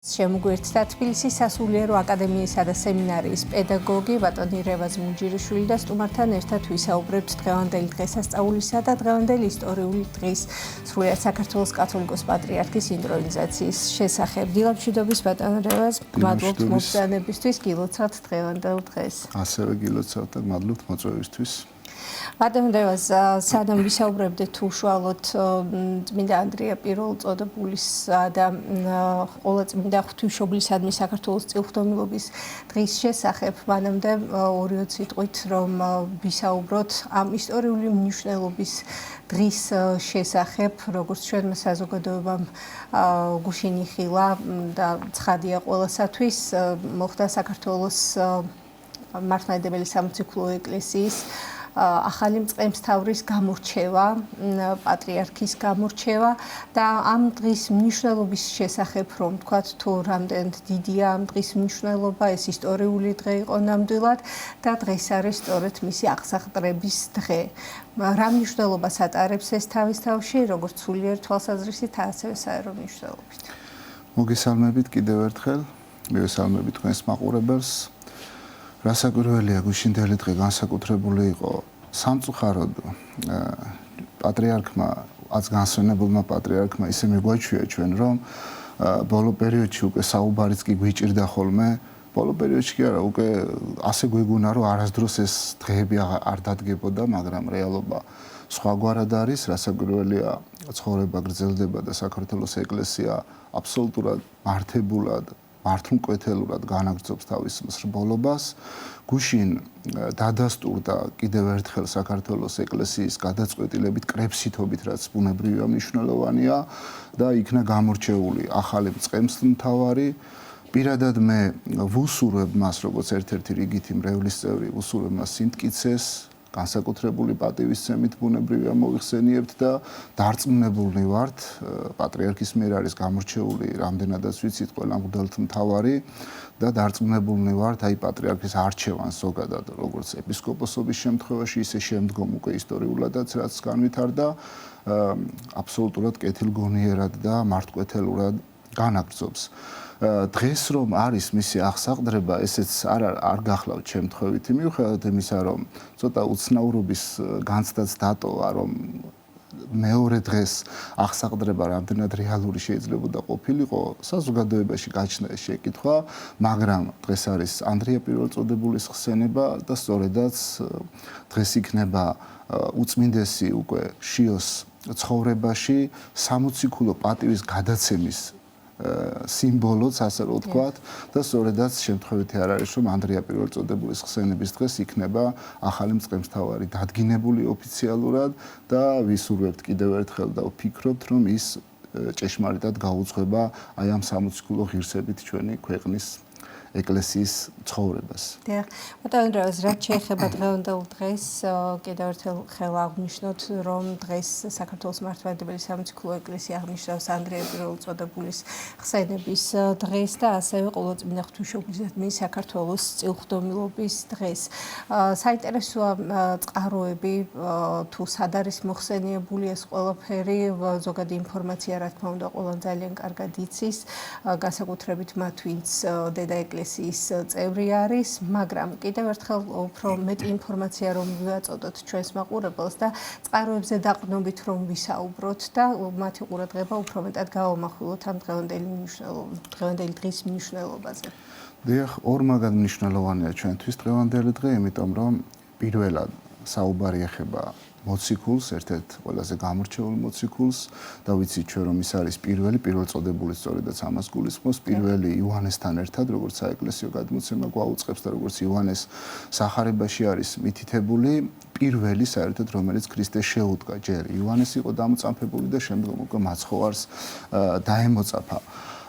შემოგვერთდა თბილისის სასულიერო აკადემიისა და სემინარიის პედაგოგი ბატონი რევაზ მუნჯირიშვილი და სტუმართან ერთად ვისაუბრებთ დღევანდელი დღესასწაულისა და დღევანდელი ისტორიული დღის სრულიად საქართველოს კათოლიკოს პატრიარქის ინტრონიზაციის შესახებ. დილამშვიდობის ბატონ რევაზ, მადლობთ მობრძანებისთვის, გილოცავთ დღევანდელ დღეს. ასევე გილოცავთ და მადლობთ მოწვევისთვის. ბატონ რევაზ, სანამ ვისაუბრებდით უშუალოდ წმინდა ანდრია პირველწოდებულისა და ყოვლადწმინდა ღვთისმშობლისადმი საქართველოს წილხდომილობის დღის შესახებ, მანამდე ორი სიტყვით რომ ვისაუბროთ ამ ისტორიული მნიშვნელობის დღის შესახებ, როგორც ჩვენმა საზოგადოებამ გუშინ იხილა და ცხადია ყველასათვის, მოხდა საქართველოს მართლმადიდებელი სამოციქულო ეკლესიის ახალი მწყემსთავრის გამორჩევა, პატრიარქის გამორჩევა და ამ დღის მნიშვნელობის შესახებ რომ თქვათ თუ რამდენად დიდია ამ დღის მნიშვნელობა, ეს ისტორიული დღე იყო ნამდვილად და დღეს არის სწორედ მისი აღსაყდრების დღე. რა მნიშვნელობას ატარებს ეს თავის თავში, როგორც სულიერ თვალსაზრისით, ასევე საერო მნიშვნელობით? მოგესალმებით კიდევ ერთხელ, მივესალმებით თქვენს მაყურებელს. რასაკვირველია, გუშინდელი დღე განსაკუთრებული იყო სამწუხაროდ პატრიარქმა, აც განსვენებელმა პატრიარქმა ისე მიგვაჩვია ჩვენ, რომ ბოლო პერიოდში უკვე საუბარიც კი გვიჭირდა ხოლმე, ბოლო პერიოდში კი არა, უკვე ასე გვეგონა, რომ არასდროს ეს დღეები არ დადგებოდა, მაგრამ რეალობა სხვაგვარად არის. რასაკვირველია, ცხოვრება გრძელდება და საქართველოს ეკლესია აბსოლუტურად მართებულად მართლმკვეთელურად განაგრძობს თავის მსრბოლობას. გუშინ დადასტურდა კიდევ ერთხელ საქართველოს ეკლესიის გადაწყვეტილებით კრებსითობით, რაც ბუნებრივია მნიშვნელოვანია და იქნა გამორჩეული ახალი მწყემსმთავარი. პირადად მე ვუსურვებ მას, როგორც ერთ-ერთი რიგითი მრევლის წევრი, ვუსურვებ მას სიმტკიცეს, განსაკუთრებული პატივისცემით ბუნებრივია მოიხსენიებთ და დარწმუნებული ვართ, პატრიარქის მიერ არის გამორჩეული, რამდენადაც ვიცით, ყველა მღვდელმთავარი და დარწმუნებული ვართ აი პატრიარქის არჩევანს ზოგადად, როგორც ეპისკოპოსობის შემთხვევაში, ისე შემდგომ უკვე ისტორიულადაც რაც განვითარდა, აბსოლუტურად კეთილგონიერად და მართლმკვეთელურად განაგრძობს. დღეს რომ არის მისი აღსაყდრება, ესეც არ გახლავთ შემთხვევითი, მიუხედავად იმისა, რომ ცოტა უცნაურობის განცდაც დატოვა, რომ მეორე დღეს აღსაყდრება რამდენად რეალური შეიძლება ყოფილიყო, საზოგადოებაში გაჩნდა ეს შეკითხვა, მაგრამ დღეს არის ანდრია პირველწოდებულის ხსენება და სწორედაც დღეს იქნება უწმინდესი უკვე შიოს ცხოვრებაში სამოციქულო პატივის გადაცემის სიმბოლოც, ასე რომ ვთქვათ, და სწორედაც შემთხვევითი არ არის, რომ ანდრია პირველწოდებულის ხსენების დღეს იქნება ახალი მწყემსთავარი დადგინებული ოფიციალურად და ვისურვებთ კიდევ ერთხელ და ვფიქრობთ, რომ ის ჭეშმარიტად გაუძღვება აი ამ სამოციქულო ღირსებით ჩვენი ქვეყნის ეკლესიის ცხოვრებას. დიახ, ბატონ რევაზ, რაც შეეხება დღევანდელ დღეს, კიდევ ერთხელ ხელა აღნიშნოთ, რომ დღეს საქართველოს მართლმადიდებელი სამოციქულო ეკლესია აღნიშნავს ანდრია პირველწოდებულის ხსენების დღეს და ასევე ყოვლადწმინდა ღვთისმშობლისადმი საქართველოს წილხდომილობის დღეს. საინტერესოა წყაროები, თუ სად არის მოხსენიებული ეს ყველაფერი, ზოგადი ინფორმაცია, რა თქმა უნდა, ყველამ ძალიან კარგად იცის, განსაკუთრებით მათ, ვინც დედა ეკლესიის წევრი არის, მაგრამ კიდევ ერთხელ უფრო მეტი ინფორმაცია რომ ვიაწოდოთ ჩვენს მაყურებელს და წყაროებზე დაყრდნობით რომ ვისაუბროთ და მათი ყურადღება უფრო მეტად გავამახვილოთ ამ დღევანდელი დღის მნიშვნელობაზე. დიახ, ორმაგად მნიშვნელოვანია ჩვენთვის დღევანდელი დღე, იმიტომ რომ პირველად საუბარი ეხება მოციქულს, ერთ-ერთ ყველაზე გამორჩეულ მოციქულს და ვიცით ჩვენ რომ ის არის პირველწოდებული, სწორედაც ამას გულისხმობს, პირველი იოანესთან ერთად, როგორც საეკლესიო გადმოცემა გვაუწყებს და როგორც იოანეს სახარებაში არის მითითებული, პირველი საერთოდ რომელიც ქრისტეს შეუდგა ჯერ იოანეს იყო დამოწამფებული და შემდგომ უკვე მაცხოვარს დაემოწაფა.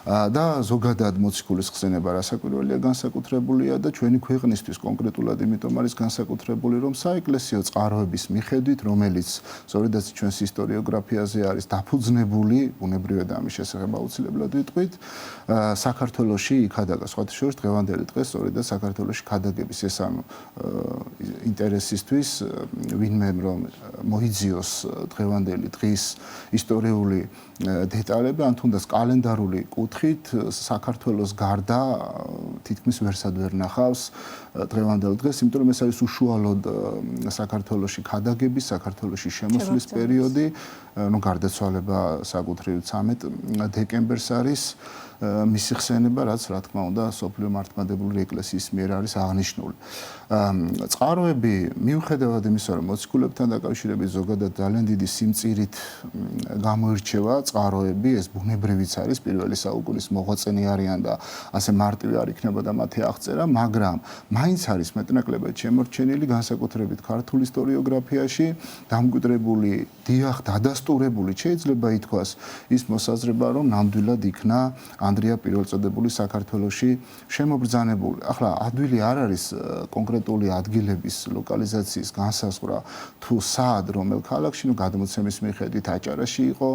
და ზოგადად მოციქულის ხსენება რასაკვირველია განსაკუთრებულია და ჩვენი ქვეყნისთვის კონკრეტულად იმიტომ არის განსაკუთრებული, რომ საეკლესიო წყაროების მიხედვით, რომელიც სწორედაც ჩვენს ისტორიოგრაფიაზე არის დაფუძნებული, ბუნებრივად ამის შესახებ აუცილებლად ვიტყვით, საქართველოში იქადაგა სხვათა შორის დღევანდელი დღე სწორედაც საქართველოში ქადაგების ეს ამ ინტერესისთვის ვინმე რომ მოიძიოს დღევანდელი დღის ისტორიული დეტალები, ან თუნდაც კალენდარული კუთხე კუთხით საქართველოს გარდა თითქმის ვერსად ვერ ნახავს დღევანდელ დღეს, იმიტომ რომ ეს არის უშუალოდ საქართველოში ქადაგების, საქართველოში შემოსვლის პერიოდი, გარდაცვალება საკუთრივ 13 დეკემბერს არის მისი ხსენება, რაც რა თქმა უნდა სოფლიო მართლმადიდებლური ეკლესიის მიერ არის აღნიშნული. წყაროები მიუხედავად იმისა, რომ მოციქულებთან დაკავშირებით ზოგადად ძალიან დიდი სიმწირით გამოირჩევა წყაროები, ეს ბუნებრივიც არის, პირველი საუკუნის მოღვაწენი არიან და ასე მარტივი არ იქნებოდა მათი აღწერა, მაგრამ მაინც არის მეტნაკლებად შემორჩენილი განსაკუთრებით ქართულ ისტორიოგრაფიაში დამკვიდრებული, დიახ, დადასტურებული, შეიძლება ითქვას ის მოსაზრება, რომ ნამდვილად იქნა ანდრია პირველწოდებული საქართველოში შემობრძანებული. ახლა ადვილი არ არის კონკრეტული ადგილების ლოკალიზაციის განსაზღვრა თუ სად რომელ ქალაქში, გადმოცემის მიხედვით აჭარაში იყო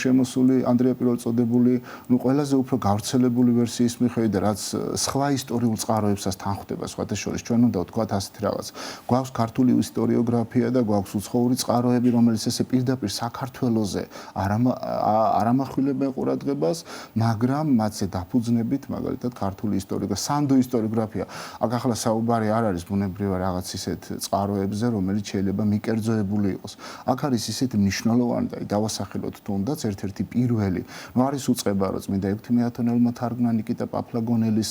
შემოსული ანდრია პირველწოდებული, ყველაზე უფრო გავრცელებული ვერსიის მიხედვით, რაც სხვა ისტორიულ წყაროებსაც თან ხვდება, სხვათა შორის ჩვენ უნდა ვთქვათ ასეთი რაღაც. გვაქვს ქართული ისტორიოგრაფია და გვაქვს უცხოური წყაროები, რომელიც ესე პირდაპირ საქართველოზე არ ამახვილებენ ყურადღებას, მაგრამ მათზე დაფუძნებით, მაგალითად, ქართული ისტორიოგრაფია, სანდო ისტორიოგრაფია. აქ ახლა საუბარი არ არის ბუნებრივად რაღაც ისეთ წყაროებზე, რომელიც შეიძლება მიკერძოებული იყოს. აქ არის ისეთი მნიშვნელოვანი და დავასახელოთ თუნდაც ერთ-ერთი პირველი. არის უწყება, რომ წმინდა ექვთიმე-ათონელმა თარგმნა ნიკიტა პაფლაგონელის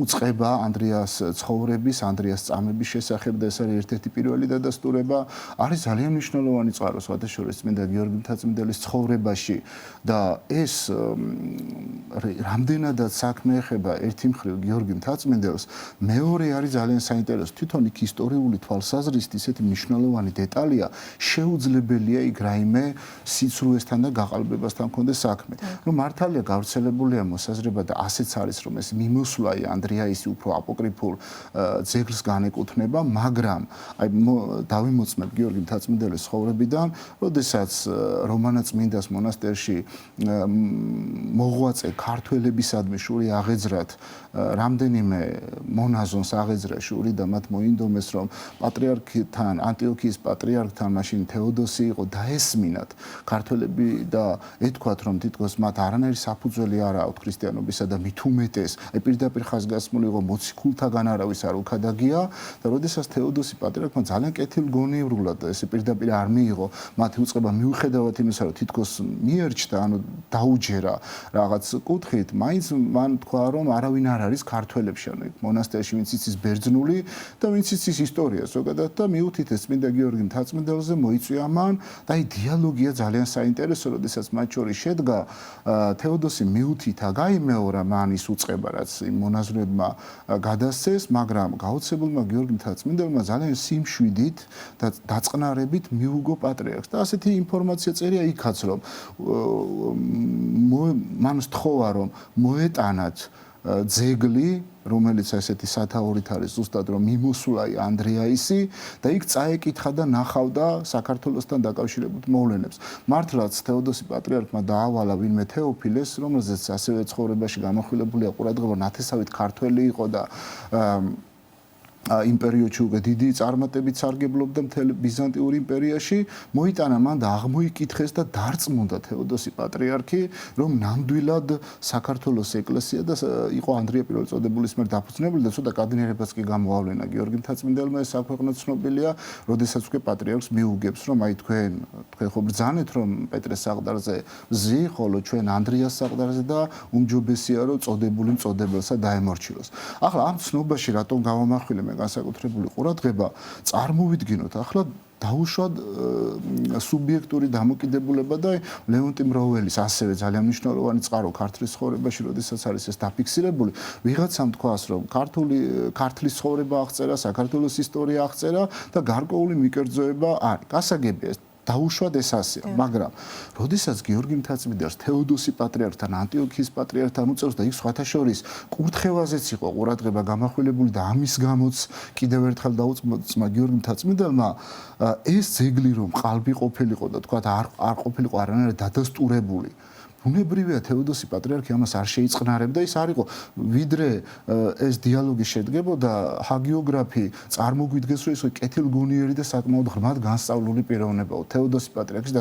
უწყება ანდრიას ცხოვრების, ანდრიას წამების შესახებ და ეს არის ერთ-ერთი პირველი დადასტურება. არის ძალიან მნიშვნელოვანი წყარო, სხვათა შორის წმინდა გიორგი მთაწმიდელის ცხოვრებაში და ეს რამდენადაც საქმე ეხება ერთი მხრივ გიორგი მთაწმიდელს, მეორე არის ძალიან საინტერესო. თვითონ იქ ისტორიული თვალსაზრისით ისეთი მნიშვნელოვანი დეტალია, შეუძლებელია იქ რაიმე სიცრუესთან და გაყალბებასთან კონდეს საქმე. რომ მართალია გავრცელებულია მოსაზრება და ასეც არის, რომ ეს მიმოსვლა ანდრიაისი უფრო აპოკრიფულ ძეგლს განეკუთვნება, მაგრამ დავიმოწმებ გიორგი მთაწმიდელის ცხოვრებიდან, როდესაც რომანაწმინდას მონასტერში მოღვაწე ქართველებისადმი შური აღეძრათ, რამდენიმე მონაზონს აღეძრა შური და მათ მოინდომეს, რომ პატრიარქთან, ანტიოქიის პატრიარქთან მაშინ თეოდოსი იყო დაესმინათ ქართველები და ეთქვათ, რომ თითქოს მათ არანაირი საფუძველი არ აქვთ ქრისტიანობისა და მით უმეტეს, პირდაპირ ხაზგასმული იყო მოციქულთაგან არავის არ უქადაგია და როდესაც თეოდოსი პატრიარქმა ძალიან კეთილგონივრულად ესე პირდაპირ არ მიიღო მათი უწყება მიუხედავად იმისა, რომ თითქოს მიერჩდა, ანუ დაუჯერა რაღაც კუთხით, მაინც მან თქვა, რომ არავინ არ არის ქართველებში, ანუ მონასტერში ვინც იცის ბერძნული და ვინც იცის ისტორია ზოგადად და მიუთითეს წმინდა გიორგი მთაწმიდელზე მოიწვია მან და აი დიალოგია ძალიან საინტერესო, როდესაც მათ შორის შედგა თეოდოსი მიუთითა გაიმეორა მან ის უწყება, რაც იმ მონაზვნებმა გადასცეს, მაგრამ გაოცებულმა გიორგი მთაწმიდელმა ძალიან სიმშვიდით და დაწყნარებით მიუგო პატრიარქს და ასეთი ინფორმაცია წერია იქაც, რომ მან სთხოვა, რომ მოეტანათ ძეგლი, რომელიც ესეთი სათაურით არის ზუსტად, რომ მიმოსულა ანდრიაისი და იქ წაეკითხა და ნახავდა საქართველოსთან დაკავშირებულ მოვლენებს. მართლაც თეოდოსი პატრიარქმა დაავალა ვინმე თეოფილეს, რომელზეც ასევე ცხოვრებაში გამახვილებულია ყურადღება, ნათესავით ქართველი იყო და იმ პერიოდში უკვე დიდი წარმატებით სარგებლობდა მთელ ბიზანტიურ იმპერიაში, მოიტანა მან და აღმოიკითხეს და დარწმუნდა თეოდოსი პატრიარქი, რომ ნამდვილად საქართველოს ეკლესია და იყო ანდრია პირველწოდებულის მიერ დაფუძნებული და ცოტა კადნიერებაც კი გამოავლენა გიორგი მთაწმიდელმა, ეს საქვეყნოდ ცნობილია, როდესაც უკვე პატრიარქს მიუგებს, რომ აი თქვენ ხო ბრძანეთ, რომ პეტრეს საყდარზე ზი, ხოლო ჩვენ ანდრიას საყდარზე და უმჯობესია, რომ წოდებული მწოდებელსა დაემორჩილოს. ახლა ამ ცნობაში რატომ გავამახვილე განსაკუთრებული ყურადღება, წარმოვიდგინოთ ახლა დაუშვად სუბიექტური დამოკიდებულება და ლეონტი მროველის ასევე ძალიან მნიშვნელოვანი წყარო ქართლის ცხოვრებაში, როდესაც არის ეს დაფიქსირებული, ვიღაცამ თქვას, რომ ქართლის ცხოვრება აღწერა, საქართველოს ისტორია აღწერა და გარკვეული მიკერძოება არის. გასაგებია ეს დაუშვად ეს ასეა, მაგრამ როდესაც გიორგი მთაწმიდელს თეოდოსი პატრიარქთან, ანტიოქიის პატრიარქთან უწევს და იქ სხვათა შორის კურთხევაზეც იყო ყურადღება გამახვილებული და ამის გამოც კიდევ ერთხელ დაუწმა გიორგი მთაწმიდელმა ეს ძეგლი რომ ყალბი ყოფილიყო და თქვა არ ყოფილიყო არანაირად დადასტურებული ბუნებრივია თეოდოსი პატრიარქი ამას არ შეიწყნარებდა, ის არ იყო ვიდრე ეს დიალოგი შედგებოდა ჰაგიოგრაფი წარმოგვიდგეს რომ ის კეთილგონიერი და საკმაოდ ღრმად განსწავლული პიროვნებაა. თეოდოსი პატრიარქის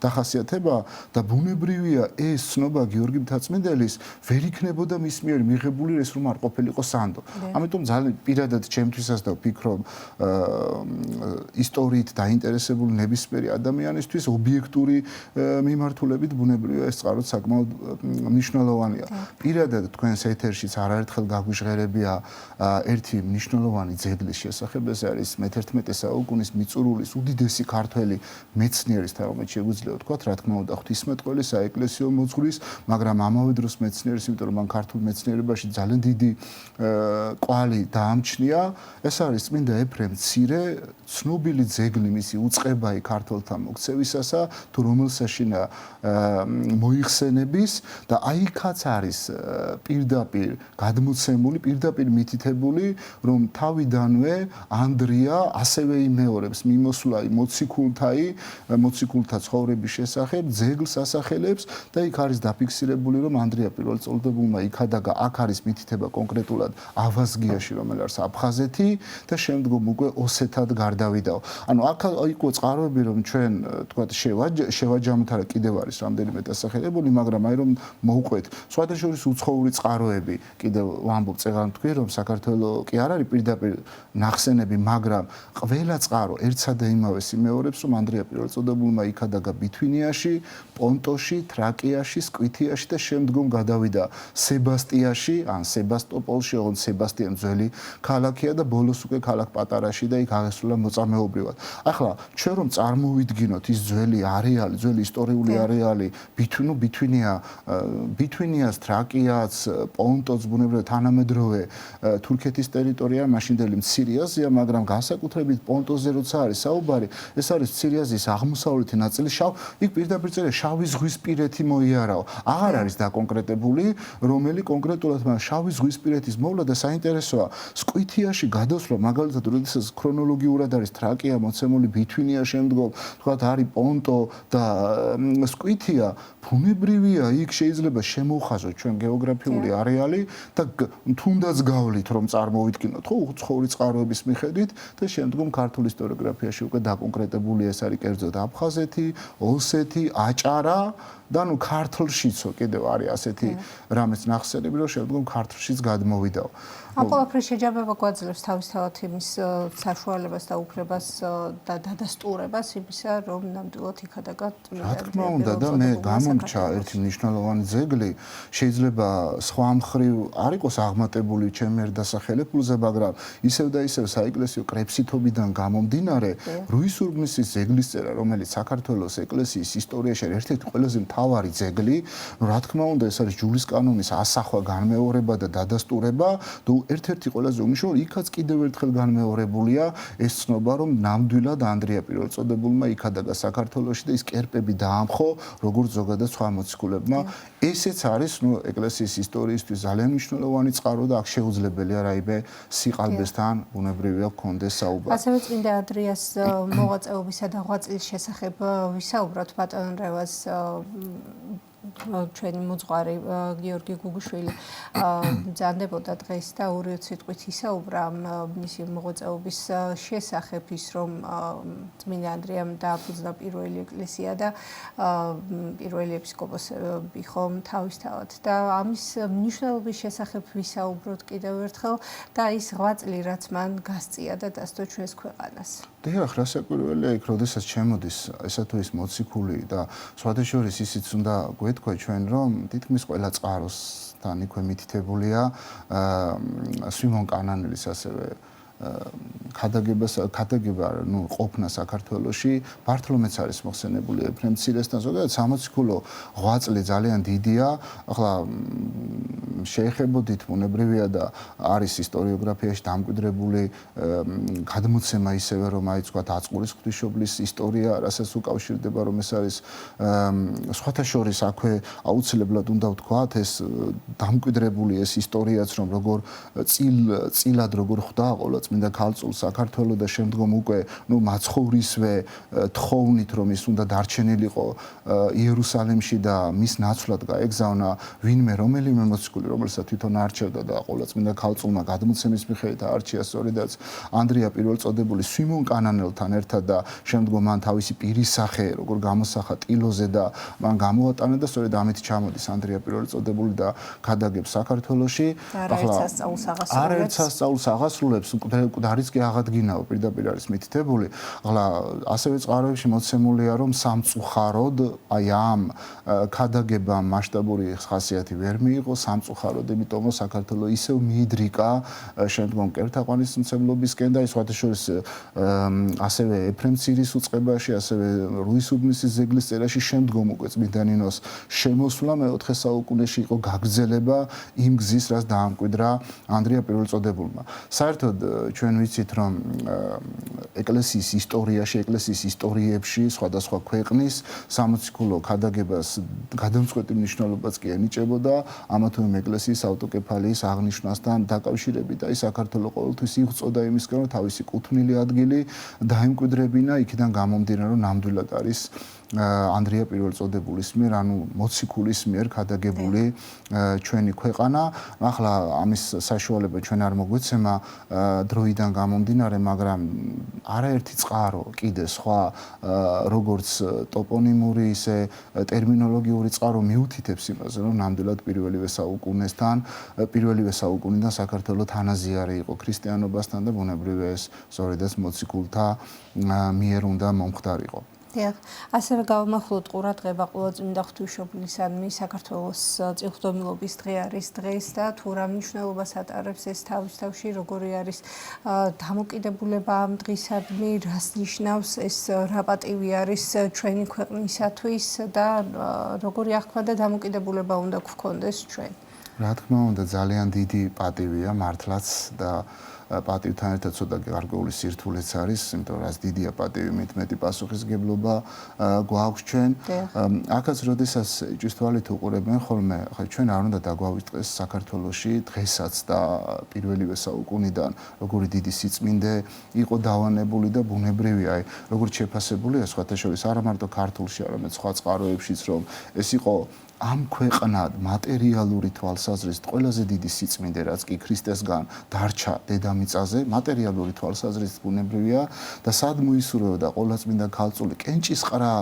დახასიათება და ბუნებრივია ეს ცნობა გიორგი მთაწმიდელის ვერ იქნებოდა მის მიერ მიღებული ეს რომ არ ყოფილიყო სანდო. ამიტომ ძალიან პირადად ჩემთვისაც და ვფიქრობ ისტორიით დაინტერესებული ნებისმიერი ადამიანისთვის ობიექტური მიმართულებით ბუნებრივია ეს წყაროც საკმაოდ მნიშვნელოვანია. პირადად თქვენს ეთერშიც არაერთხელ გაგვიჟღერებია ერთი მნიშვნელოვანი ძეგლის შესახებ, ეს არის მე-11 საუკუნის მიწურულის უდიდესი ქართველი მეცნიერის თამამად შეგვიძლია ვთქვათ, რა თქმა უნდა, ღვთისმეტყველი საეკლესიო მოძღვრის, მაგრამ ამავე დროს მეცნიერის, იმიტომ რომ მან ქართულ მეცნიერებაში ძალიან დიდი კვალი დაამჩნია, ეს არის წმინდა ეფრემ მცირე, ცნობილი ძეგლი მისი უწყებაი ქართველთა მოქცევისასა, თუ რომელსაშინა მოიხსენების და აიქაც არის პირდაპირ გადმოცემული, პირდაპირ მითითებული, რომ თავიდანვე ანდრია ასევე იმეორებს მიმოსვლა მოციქულთა ცხოვრების შესახებ, ძეგლს ასახელებს და იქ არის დაფიქსირებული, რომ ანდრია პირველწოდებულმა იქადაგა, აქ არის მითითება კონკრეტულად ავაზგიაში, რომელიც არის აფხაზეთი და შემდგომ უკვე ოსეთად გარდავიდაო. ანუ აქ იყო წყაროები, რომ ჩვენ თქვათ შევაჯამოთ, კიდევ არის რამდენიმე დასახელებული, მაგრამ აი რომ მოვყვეთ სხვათა შორის უცხოური წყაროები, კიდევ ვამბობ წეგან თქვი, რომ საქართველოს კი არ არის პირდაპირ ნახსენები, მაგრამ ყველა წყარო ერთსა და იმავეს იმეორებს, რომ ანდრია პირველწოდებულმა იქადაგა ბითვინიაში, პონტოში, თრაკიაში, სკვითიაში და შემდგომ გადავიდა სებასტიაში, ან სებასტოპოლში, ოღონდ სებასტიან ძველი ქალაქია და ბოლოს უკვე ქალაქ პატარაში და იქ აღესრულა მოწამეობრივად. ახლა ჩვენ რომ წარმოვიდგინოთ ის ძველი არეალი, ძველი ისტორიული არეალი, ბითვინიას, თრაკიაც, პონტოც ბუნებრივად თანამედროვე თურქეთის ტერიტორია, მაშინდელი მცირე აზია, მაგრამ განსაკუთრებით პონტოზე როცა არის საუბარი, ეს არის მცირე აზიის აღმოსავლეთი ნაწილი, იქ პირდაპირ წერია შავი ზღვისპირეთი მოიარაო. აღარ არის დაკონკრეტებული, რომელი კონკრეტულად მას შავი ზღვისპირეთის მოვლა და საინტერესოა, სკვითიაში გადასვლა, მაგალითად, როდესაც ქრონოლოგიურად არის თრაკია მოცემული, ბითვინია შემდგომ, თქვათ არის პონტო და სკვითია, ბუნებრივია, იქ შეიძლება შემოვხაზოთ ჩვენ გეოგრაფიული არეალი და თუნდაც გავლით, რომ წარმოვიდგინოთ, ხო, უცხოური წყაროების მიხედვით და შემდგომ ქართულ ისტორიოგრაფიაში უკვე დაკონკრეტებული ეს არის კერძოდ აფხაზეთი, ოსეთი, აჭარა და ნუ ქართლშიცო კიდევ არის ასეთი რამეც ნახსენები, რომ შემდგომ ქართლშიც გადმოვიდაო. ამ ყველაფრის შეჯამება გვაძლევს თავისთავად იმის საშუალებას და უფლებას და დადასტურებას იმისა, რომ ნამდვილად იქადაგა რა თქმა უნდა და მე გამომრჩა ერთი მნიშვნელოვანი ძეგლი, შეიძლება სხვა მხრივ არ იყოს აღმატებული ჩემი ერთ დასახელებულზე, მაგრამ ისევ და ისევ საეკლესიო კრებსითობიდან გამომდინარე, რუისურგმისის ძეგლის წერა, რომელიც საქართველოს ეკლესიის ისტორიაში ერთ-ერთი ყველაზე მთავარი ძეგლი, რა თქმა უნდა, ეს არის ჯულის კანონის ასახვა, განმეორება და დადასტურება და ერთ-ერთი ყველაზე უმნიშვნელოვანესი, იქაც კიდევ ერთხელ განმეორებულია ეს ცნობა, რომ ნამდვილად ანდრია პირველწოდებულმა იქადაგა საქართველოში და ის კერპები დაამხო, როგორც ზოგადად სხვა მოციქულებმა. ესეც არის, ეკლესიის ისტორიისთვის ძალიან მნიშვნელოვანი წყარო და აქ შეუძლებელია რაიმე სიყალბესთან ბუნებრივია გქონდეს საუბარი. ასევე წმინდა ანდრიას მოღვაწეობისა და ღვაწლის შესახებ ვისაუბროთ ბატონ რევას ჩვენი მოძღვარი გიორგი გუგუშვილი ბრძანდებოდა დღეს და ორივე სიტყვით ისაუბრა მისი მოღვაწეობის შესახებ, ის რომ წმინდა ანდრიამ დააფუძნა პირველი ეკლესია და პირველი ეპისკოპოსები ხომ თავისთავად და ამის მნიშვნელობის შესახებ ვისაუბროთ კიდევ ერთხელ და ის ღვაწლი, რაც მან გასწია და დასდო ჩვენს ქვეყანას. დიახ, რასაკვირველია იქ, როდესაც შემოდის ესა თუ ის მოციქული და სხვათა შორის ისიც უნდა გვეთქვა ჩვენ, რომ თითქმის ყველა წყაროსთან იქვე მითითებულია სვიმონ კანანელის ასევე ქადაგება ყოფნა საქართველოში, ბართლომეც არის მოხსენებული ეფრემ მცირესთან, ზოგადად სამოციქულო ღვაწლი ძალიან დიდია. ახლა შეეხებოდით ბუნებრივია და არის ისტორიოგრაფიაში დამკვიდრებული გადმოცემა ისევე რომ აი თქვა აწყურის ღვთისმშობლის ისტორია, რასაც უკავშირდება რომ ეს არის სხვათა შორის აქვე აუცილებლად უნდა ვთქვათ ეს დამკვიდრებული ეს ისტორიაც რომ როგორ წილად როგორ ხვდა ყოვლადწმინდა ქალწულ საქართველოს და შემდგომ უკვე მაცხოვრისვე თხოვნით რომ ის უნდა დარჩენილიყო იერუსალიმში და მის ნაცვლად გაეგზავნა ვინმე რომელიმე მოციქული რომელსაც თვითონ არჩევდა და ყოვლადწმინდა ქალწულმა გადმოცემის მიხედვით არჩია სწორედაც ანდრია პირველწოდებული სვიმონ კანანელთან ერთად და შემდგომ მან თავისი პირის სახე როგორ გამოსახა ტილოზე და მან გამოატანა და სწორედ ამით ჩამოდის ანდრია პირველწოდებული და გადაგებს საქართველოში არაერთ სასწაულს აღასრულებს უკდარიც კი აღადგინაო პირდაპირ არის მითითებული ახლა ასევე წყაროებში მოცემულია რომ სამწუხაროდ აი ამ ქადაგებამ მასშტაბური ხასიათი ვერ მიიღო სამწუხაროდ იმიტომ რომ საქართველოს ისევ მიიდრიკა შემდგომ კერთაყვანისმცემლობისკენ და სხვათა შორის ასევე ეფრემ ცირის უწყებაში ასევე რუისუბნისის ზეგლის წერაში შემდგომ უკვე წმინდა ნინოს შემოსვლა მეოთხე საუკუნეში იყო გაგრძელება იმ გზის რაც დაამკვიდრა ანდრია პირველწოდებულმა საერთოდ ჩვენ ვიცით რომ ეკლესიის ისტორიაში ეკლესიის ისტორიებში სხვადასხვა ქვეყნის სამოციქულო ქადაგებას გადამწყვეტი მნიშვნელობაც კი ენიჭებოდა ამა თუ იმ ეკლესიის ავტოკეფალიის აღნიშვნასთან დაკავშირებით და საქართველოს ყოველთვის იღწოდა იმისგან რომ თავისი კუთვნილი ადგილი დაემკვიდრებინა იქიდან გამომდინარე რომ ნამდვილად არის ანდრია პირველწოდებულის მიერ ანუ მოციქულის მიერ ქადაგებული ჩვენი ქვეყანა ახლა ამის საშუალება ჩვენ არ მოგვეცემა დროიდან გამომდინარე მაგრამ არაერთი წყარო კიდე სხვა როგორც ტოპონიმური ისე ტერმინოლოგიური წყარო მიუთითებს იმაზე რომ ნამდვილად პირველივე საუკუნიდან საქართველოს თანაზიარე იყო ქრისტიანობასთან და ბუნებრივია ეს სწორედაც მოციქულთა მიერ უნდა მომხდარიყო დიახ, ასევე გავამახვილოთ ყურადღება ყოველწმინდა ღვთისმშობლისადმი საქართველოს წილხდომილობის დღე არის დღეს და თუ რა მნიშვნელობას ატარებს ეს თავისთავში როგორი არის დამოკიდებულება ამ დღისადმი, რას ნიშნავს ეს რა პატივი არის ჩვენი ქვეყნისათვის და როგორი აღქმა და დამოკიდებულება უნდა გვქონდეს ჩვენ. რა თქმა უნდა ძალიან დიდი პატივია მართლაც და პატივთან ერთად ცოტა გარკვეული სირთულეც არის, იმიტომ რომ რაც დიდია პატივი, მით მეტი პასუხისგებლობა გვაქვს ჩვენ. აქაც როდესაც ჭვისთვალით უყურებენ ხოლმე, ხა ჩვენ არ უნდა დაგვავიწყდეს საქართველოში დღესაც და პირველივე საუკუნიდან როგორი დიდი სიწმინდე იყო დავანებული და ბუნებრივია, აი როგორც შეფასებულია სხვათა შორის არა მარტო ქართულში, არამედ სხვა წყაროებშიც რომ ეს იყო ამ ქვეყნად მატერიალური თვალსაზრისით ყველაზე დიდი სიწმინდე რაც კი ქრისტესგან დარჩა დედამიწაზე მატერიალური თვალსაზრისით ბუნებრივია და სად მოისურვებოდა ყოვლადწმინდა ქალწული კენჭისყრა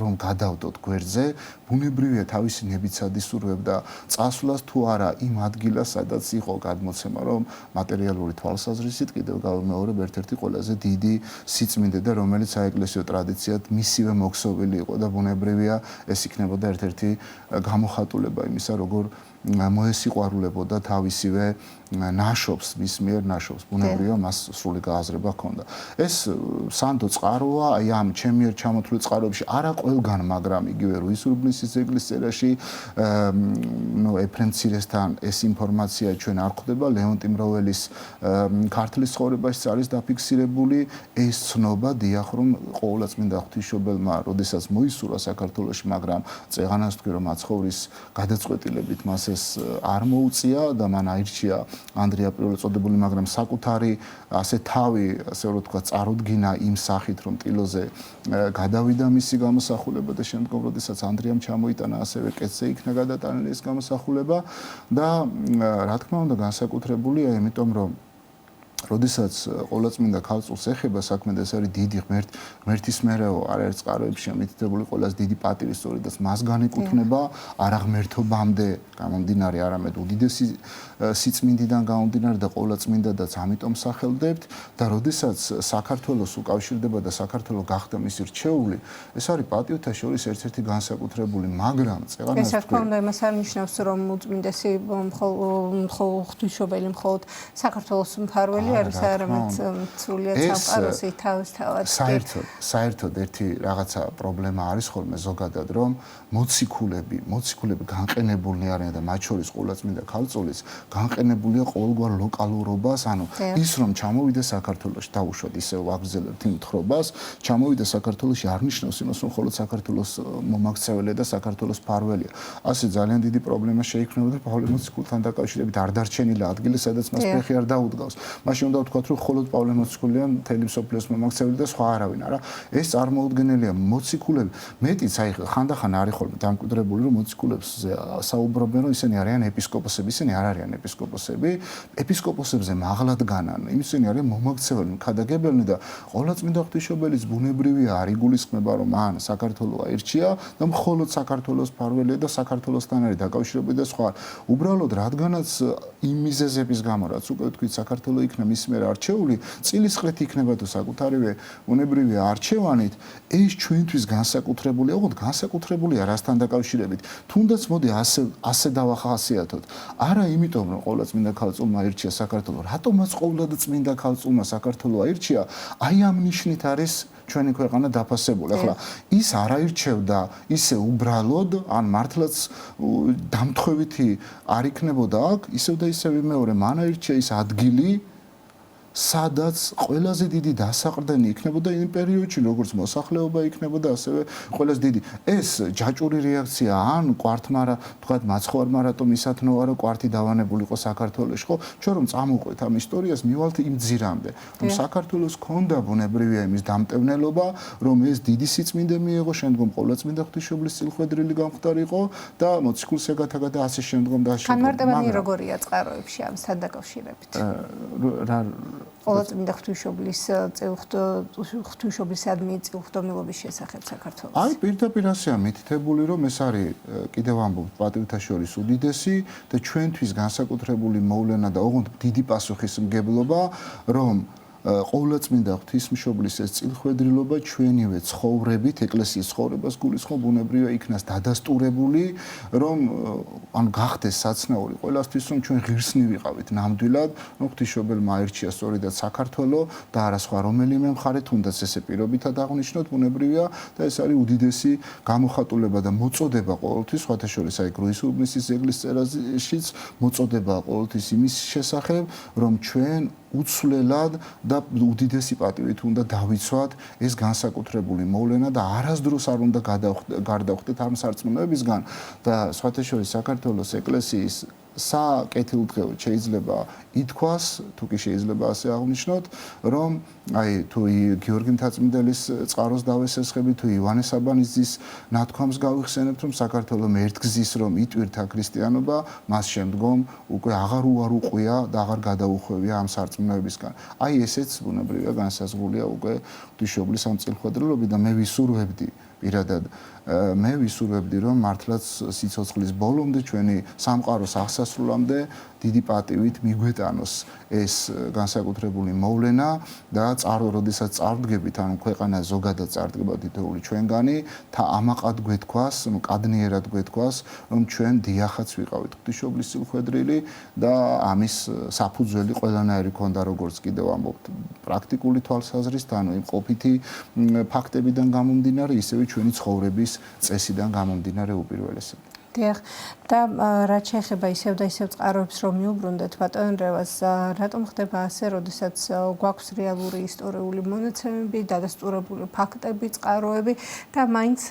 რომ გადავდოთ გვერდზე ბუნებრივია თავისი ნებიცად ისურვებდა წასვლას თუ არა იმ ადგილას სადაც იყო გადმოცემა რომ მატერიალური თვალსაზრისით კიდევ გავიმეორებ ერთ-ერთი ყველაზე დიდი სიწმინდე და რომელიც საეკლესიო ტრადიციად მისივე მოქსოვილი იყო და ბუნებრივია ეს იქნებოდა ერთ-ერთი გამოხატულება იმისა როგორ მოესიყვარულებოდა თავისივე ნაშობს მის მიერ ნაშობს ბუნებრივია მას სრული გააზრება ჰქონდა ეს სანდო წყაროა აი ამ ჩემი ერთ ჩამოთვლილ წყაროებში არა ყველგან მაგრამ იგივე რუისუბნისის ზეგლის წერაში ეფრემ ცირესთან ეს ინფორმაცია ჩვენ არ ხვდება ლეონტი მროველის ქართლის ცხოვრებაშიც არის დაფიქსირებული ეს ცნობა დიახ რომ ყოვლადწმინდა ღვთისმშობელმა როდესაც მოისურვა საქართველოში მაგრამ წეღანას თქვი რომ აცხოვრის გადაწყვეტილებით მას ეს არ მოუწია და მან აირჩია ანდრია პირველწოდებული, მაგრამ საკუთარი ასე თავი, ასე რომ თქვა, წარუდგინა იმ სახით, რომ ტილოზე გადავიდა მისი გამოსახულება და შემდგომ, როდესაც ანდრიამ ჩამოიტანა, ასევე კეთზე იქნა გადატანილი ეს გამოსახულება და რა თქმა უნდა, განსაკუთრებულია, იმიტომ რომ როდესაც ყოვლადწმინდა ქალწულს ეხება საქმე და ეს არის დიდი ღმერთისმერეო არაერთ წყაროებში მითითებული ყველაზე დიდი პატივი სწორედაც მას განეკუთვნება არა ღმერთობამდე გამომდინარე არამედ უდიდესი სიწმინდიდან გამომდინარე და ყოვლადწმინდადაც ამიტომ სახელდებთ და როდესაც საქართველოს უკავშირდება და საქართველოს გახდა მისი რჩეული ეს არის პატივთა შორის ერთ-ერთი განსაკუთრებული მაგრამ წეღანას ეს რა თქმა უნდა იმას არ ნიშნავს რომ უწმინდესი ღვთისმშობელი მხოლოდ საქართველოს მფარველი არის არამედ სრულიად სამყაროსი თავისთავად. საერთოდ ერთი რაღაცა პრობლემა არის ხოლმე ზოგადად, რომ მოციქულები განყენებულნი არიან და მათ შორის ყოლაწმინდა ქალწულიც განყენებულია ყოველგვარ ლოკალურობას, ანუ ის რომ ჩამოვიდა საქართველოში, დაუშვათ ისევ ვაგრძელებთ იმ თხრობას, ჩამოვიდა საქართველოში არ ნიშნავს იმას, რომ მხოლოდ საქართველოს მომაქცეველია და საქართველოს ფარველია. ასე ძალიან დიდი პრობლემა შეიქმნება და პავლე მოციქულთან დაკავშირებით არ დარჩენილა ადგილი, სადაც მას ფეხი არ დაუდგავს. მაშინ უნდა ვთქვათ, რომ მხოლოდ პავლე მოციქულია მთელი მსოფლიოს მომაქცეველი და სხვა არავინ არა. ეს წარმოუდგენელია მოციქულები. მეტიც აი ხანდახან არის ხოლმე დამკვიდრებული, რომ მოციქულებს საუბრობენ, რომ ისინი არიან ეპისკოპოსები, ისინი არ არიან ეპისკოპოსები. ეპისკოპოსებზე მაღლად განან. ისინი არიან მომაქცეველი, ქადაგებელნი და ყოლაწმინდა ღვთისმშობელის ბუნებრივია არ იგულისხმება, რომ მან საქართველოს აირჩია და მხოლოდ საქართველოს ფარველია და საქართველოსთან არის დაკავშირებული და სხვა. უბრალოდ რადგანაც იმ მიზეზების გამო, რაც უკვე ვთქვით, საქართველოს იქნა მის მიერ არჩეული, წილისყრით იქნება თუ საკუთარივე ბუნებრივია არჩევანით, ეს ჩვენთვის განსაკუთრებულია, ოღონდ განსაკუთრებულია რასთან დაკავშირებით. თუნდაც მოდი ასე დავახასიათოთ. არა იმიტომ, რომ ყოლაწმინდა ქალწულმა აირჩია საქართველოს, რატომაც ყოვლად წმინდა ქალწულმა საქართველოს აირჩია, აი ამ ნიშნით არის ჩვენი ქვეყანა დაფასებული. ახლა ის არ აირჩევდა ისე უბრალოდ, ან მართლაც დამთხოვითი არ იქნებოდა აქ, ისევ და ისევ მეორე მან აირჩია ის ადგილი, სადაც ყველაზე დიდი დასაყრდენი იქნებოდა იმ პერიოდში, როგორც მოსახლეობა იქნებოდა, ასევე ყველაზე დიდი. ეს ჯაჭვური რეაქცია ან კვართმა თქვათ მაცხოვარმა რატომ ისათნოა, რომ კვართი დავანებულიყო საქართველოში, ხო? ჩვენ რომ წამოვყვეთ ამ ისტორიას, მივალთ იმ ძირამდე, რომ საქართველოს ჰქონდა ბუნებრივია იმის დამტევნელობა, რომ ეს დიდი სიწმინდე მიიღო, შემდგომ ყოლაწმინდა ღვთისმშობლის წილხვედრილი გამხდარიყო და მოციქულს ეგათაგა და ასე შემდგომ და ასე. განმარტებანი როგორია წყაროებში ამასთან დაკავშირებით? ყოლაწმინდა ღვთისმშობლის ღვთისმშობლისადმი წილხვდომილობის შესახებ საქართველოს. აი პირდაპირ ასეა მითითებული, რომ ეს არის კიდევ ამბობთ პატივთა შორის უდიდესი და ჩვენთვის განსაკუთრებული მოვლენა და ოღონდ დიდი პასუხისმგებლობა, რომ ყოვლადწმინდა ღვთისმშობლის ეს წილხვედრილობა ჩვენივე ცხოვრებით, ეკლესიის ცხოვრებას გულისხმობ ბუნებრივია იქნას დადასტურებული, რომ ანუ გახდეს საცნაური ყველასთვის, რომ ჩვენ ღირსნი ვიყავით ნამდვილად, რომ ღვთისმშობელმა აირჩია სწორედად საქართველო და არა სხვა რომელიმე მხარე, თუნდაც ესე პირობითად აღნიშნოთ ბუნებრივია და ეს არის უდიდესი გამოხატულება და მოწოდება ყოველთვის, სხვათა შორის აი გრუისუბნის ზეგლის წერაშიც მოწოდება ყოველთვის იმის შესახებ, რომ ჩვენ უცვლელად და უდიდესი პატივით უნდა დავიცვათ ეს განსაკუთრებული მოვლენა და არასდროს არ უნდა გარდახვდეთ ამ სარწმუნოებისგან და სხვათა შორის საქართველოს ეკლესიის საკეთილდღეოდ შეიძლება ითქვას, თუ კი შეიძლება ასე აღნიშნოთ, რომ აი თუ გიორგი მთაწმინდელის წყაროს დავესესხებით, თუ ივანე საბანიძის ნათქვამს გავიხსენებთ, რომ საქართველოს ერთგზის რომ იტვირთა ქრისტიანობა, მას შემდგომ უკვე აღარ უარუყვია და აღარ გადაუხვევია ამ სარწმუნოებისგან. აი ესეც ბუნებრივია განსაზღვრულია უკვე ღვთისმშობლის ამ წილხვედრილობით და მე ვისურვებდი პირადად მე ვისურვებდი რომ მართლაც სიცოცხლის ბოლომდე ჩვენი სამყაროს აღსასრულამდე დიდი პატივით მიგვეტანოს ეს განსაკუთრებული მოვლენა და როდესაც წარდგებით ანუ ქვეყანა ზოგადად წარდგება თითოეული ჩვენგანი ამაყად გვეთქვას, კადნიერად გვეთქვას, რომ ჩვენ დიახაც ვიყავით ღვთისმშობლის წილხვედრილი და ამის საფუძველი ყველანაირი ქონდა როგორც კიდევ ამბობთ პრაქტიკული თვალსაზრისით, ანუ იმ ყოფითი ფაქტებიდან გამომდინარე, ისევე ჩვენი ცხოვრების წესიდან გამომდინარე უპირველესად. დიახ, და რაც შეეხება ისევ და ისევ წყაროებს რომ მიუბრუნდეთ ბატონ რევას, რატომ ხდება ასე, როდესაც გვაქვს რეალური ისტორიული მონაცემები, დადასტურებული ფაქტები, წყაროები და მაინც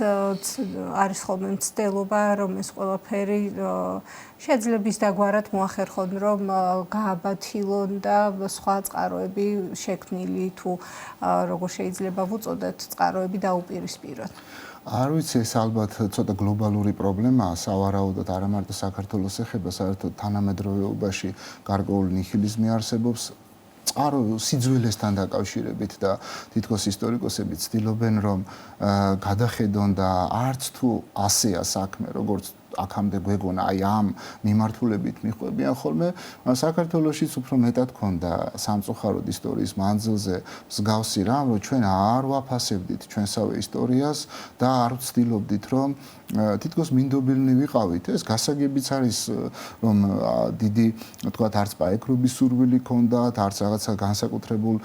არის ხოლმე მცდელობა, რომ ეს ყველაფერი შეიძლება ის დაგვარად მოახერხონ, რომ გააბათილონ და სხვა წყაროები შექმნილი თუ როგორ შეიძლება ვუწოდეთ წყაროები დაუპირისპირონ. არ ვიცი, ეს ალბათ ცოტა გლობალური პრობლემაა, სავარაუდოდ არა მარტო საქართველოს ეხება, საერთოდ თანამედროვეობაში გარკვეული ნიჰილიზმი არსებობს. წყარო სიძველესთან დაკავშირებით და თითქოს ისტორიკოსები ცდილობენ რომ გადახედონ და არც თუ ასეა საქმე, როგორც აქამდე გვეგონა აი ამ მიმართულებით მიხვდებიან ხოლმე, საქართველოშიც უფრო მეტად ქონდა სამწუხაროდ ისტორიის მანძილზე მსგავსი რამ, რომ ჩვენ არ ვაფასებდით ჩვენსავე ისტორიას და არ ვცდილობდით, რომ თითქოს მინდობილნი ვიყავით. ეს გასაგებიც არის, რომ დიდი, თქვათ, არც პაექრობის სურვილი ქონდათ, არც რაღაცა განსაკუთრებულ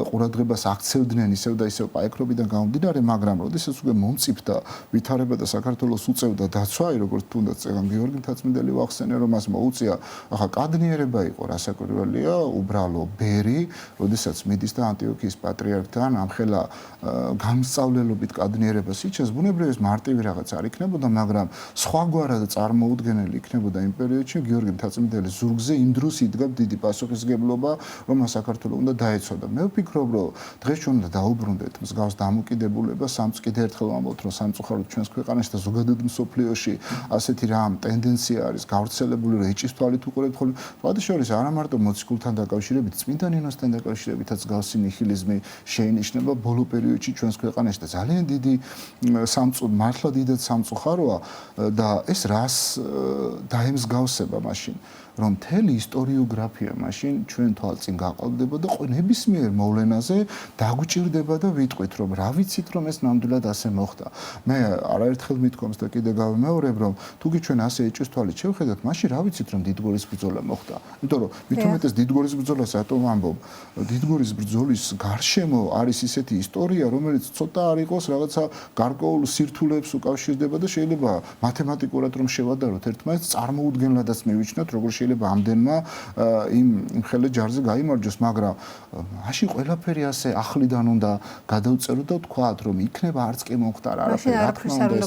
ყურადღებას აქცევდნენ ისევ და ისევ პაექრობიდან გამომდინარე, მაგრამ როდესაც უკვე მომწიფდა ვითარება და საქართველოს უწევდა დაცვა, როგორც თუნდაც წეგან გიორგი მთაწმიდელი ვახსენე, რომ მას მოუწია, ახლა კადნიერება იყო რასაკვირველია, უბრალო ბერი, როდესაც მიდის და ანტიოქიის პატრიარქთან ამხელა გამსწავლელობით კადნიერებას იჩენს, ბუნებრივია ეს მარტივი რაღაც არ იქნებოდა, მაგრამ სხვაგვარად წარმოუდგენელი იქნებოდა იმ პერიოდში გიორგი მთაწმიდელის ზურგზე იმ დროს იდგა დიდი პასუხისმგებლობა, რომ საქართველოს უნდა დაეცოდა. მე ვფიქრობ, რომ დღეს ჩვენ უნდა დაუბრუნდეთ მსგავს დამოკიდებულებას, კიდევ ერთხელ ვამბობთ, რომ სამწუხაროდ ჩვენს ქვეყანაში და ზოგადად მსოფლიოში ასეთი რამ ტენდენცია არის გავრცელებული, რომ ეჭის თვალით უყურებთ ხოლმე. სხვადასხვა არა მარტო მოციქულთან დაკავშირებით, წმინდა ნინოსთან დაკავშირებითაც გავსი ნიჰილიზმი შეინიშნება ბოლო პერიოდში ჩვენს ქვეყანაში და ძალიან დიდი მართლა დიდად სამწუხაროა და ეს რას დაემსგავსება მაშინ, რომ მთელი ისტორიოგრაფია მაშინ ჩვენ თვალწინ გაყოლდება და ნებისმიერ მოვლენაზე დაგვჭირდება და ვიტყვით, რომ რა ვიცით, რომ ეს ნამდვილად ასე მოხდა. მე არაერთხელ მithქვამს და კიდე გავიმეორებ, რომ თუკი ჩვენ ასე ეჭვის თვალით შევხედოთ, მაშინ რა ვიცით, რომ დიდგორის ბრძოლა მოხდა. იმიტომ რომ მით უმეტეს დიდგორის ბრძოლას რატომ ვამბობ? დიდგორის ბრძოლის გარშემო არის ისეთი ისტორია, რომელიც ცოტა არ იყოს რაღაცა გარკვეულ სირთულეებს უკავშირდება და შეიძლება მათემატიკურად რომ შევადაროთ ერთმანეთს, წარმოუდგენლადაც მივიჩნიოთ, როგორ შეიძლება ამდენმა იმ ხელე ჯარზე გაიმარჯოს, მაგრამ მაშინ ყველაფერი ასე ახლიდან უნდა გადავწეროთ და ვთქვათ, რომ იქნება არც კი მომხდარა არაფერი, რა თქმა უნდა.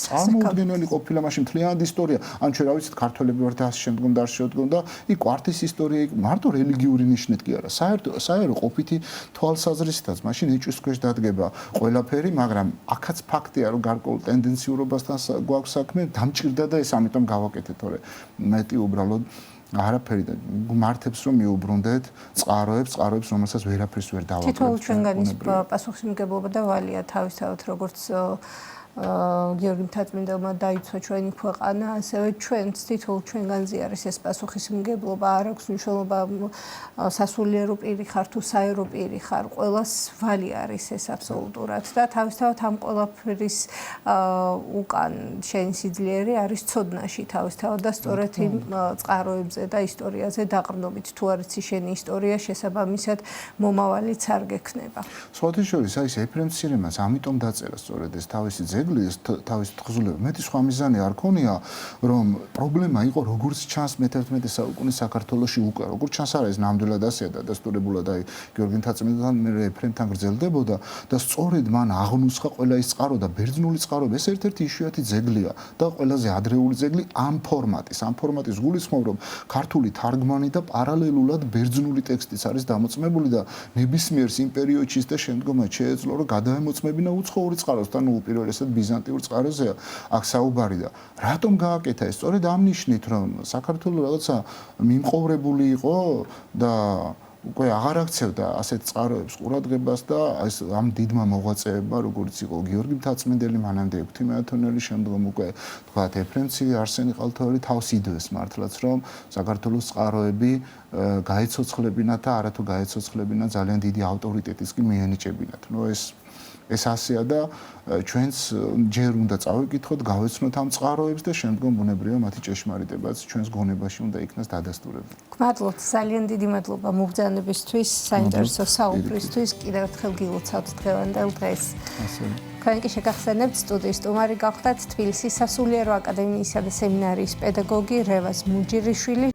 წარმოუდგენელი ყოფილა მაშინ მთლიანად ისტორია. ან ჩვენ რა ვიცით, ქართველები ვართ და ასე შემდგომ და არ შევდგომ და იქ კვართის ისტორია, იქ მარტო რელიგიური ნიშნით კი არა, საერო ყოფითი თვალსაზრისითაც მაშინ ეჭვის ქვეშ დადგება ყველაფერი, მაგრამ აქაც ფაქტია, რომ გარკვეულ ტენდენციურობასთან გვაქვს საქმე, დამჭირდა და ეს ამიტომ გავაკეთეთ, თორე მეტი უბრალოდ არაფერი და მართებს რომ მიუბრუნდეთ წყაროებს, რომელსაც ვერაფერს ვერ დავაკლებთ. თითოეულ ჩვენგანის პასუხისმგებლობა და ვალია თავისთავად, როგორც გიორგი მთაწმინდელმა დაიცვა ჩვენი ქვეყანა, ასევე ჩვენც თითოეულ ჩვენგანზე არის ეს პასუხისმგებლობა, არ აქვს მნიშვნელობა სასულიერო პირი ხარ თუ საერო პირი ხარ, ყველას ვალი არის ეს აბსოლუტურად და თავისთავად ამ ყველაფრის უკან შენი სიძლიერე არის ცოდნაში თავისთავად და სწორედ იმ წყაროებზე და ისტორიაზე დაყრდნობით, თუ არ იცი შენი ისტორია, შესაბამისად მომავალიც არ გექნება. სხვათა შორის აი ეს ეფრემ მცირემას ამიტომ დაწერა სწორედ ეს თავისი თავის თხზულება. მეტი სხვა მიზანი არ ქონია, რომ პრობლემა იყო როგორც ჩანს მე-11 საუკუნის საქართველოში უკვე, როგორც ჩანს არა ეს ნამდვილად ასეა და დადასტურებულად აი გიორგი მთაწმიდელთან მე ეფრემთან გრძელდებოდა და სწორედ მან აღნუსხა ყველა ის წყარო და ბერძნული წყაროები, ეს ერთ-ერთი იშვიათი ძეგლია და ყველაზე ადრეული ძეგლი ამ ფორმატის გულისხმობ, რომ ქართული თარგმანი და პარალელურად ბერძნული ტექსტიც არის დამოწმებული და ნებისმიერს იმ პერიოდში და შემდგომაც შეეძლო, რომ გადაემოწმებინა უცხოური წყაროსთან, უპირველესად ბიზანტიურ წყაროზეა აქ საუბარი და რატომ გააკეთა ეს? სწორედ ამ ნიშნით, რომ საქართველოს რაღაცა მიმყოვრებული იყო და უკვე აღარ აქცევდა ასეთ წყაროებს ყურადღებას და ამ დიდმა მოღვაწეებმა, როგორც იყო გიორგი მთაწმიდელი, მანამდე ექვთი მეათონელი, შემდგომ უკვე თქვათ ეფრემ მცირე, არსენი ყალთოელი თავს იდვეს მართლაც, რომ საქართველოს წყაროები გაეცოცხლებინათ და არათუ გაეცოცხლებინათ ძალიან დიდი ავტორიტეტის კი მიენიჭებინათ. ეს ასეა და ჩვენც ჯერ უნდა წავიკითხოთ, გავეცნოთ ამ წყაროებს და შემდგომ ბუნებრივია მათი ჭეშმარიტებაც ჩვენს გონებაში უნდა იქნას დადასტურებული. გმადლობთ, ძალიან დიდი მადლობა მობრძანებისთვის, საინტერესო საუბრისთვის. კიდევ ერთხელ გილოცავთ დღევანდელ დღეს. თქვენ კი შეგახსენებთ, სტუდიის სტუმარი გახლდათ თბილისის სასულიერო აკადემიისა და სემინარიის პედაგოგი რევაზ მუჯირიშვილი.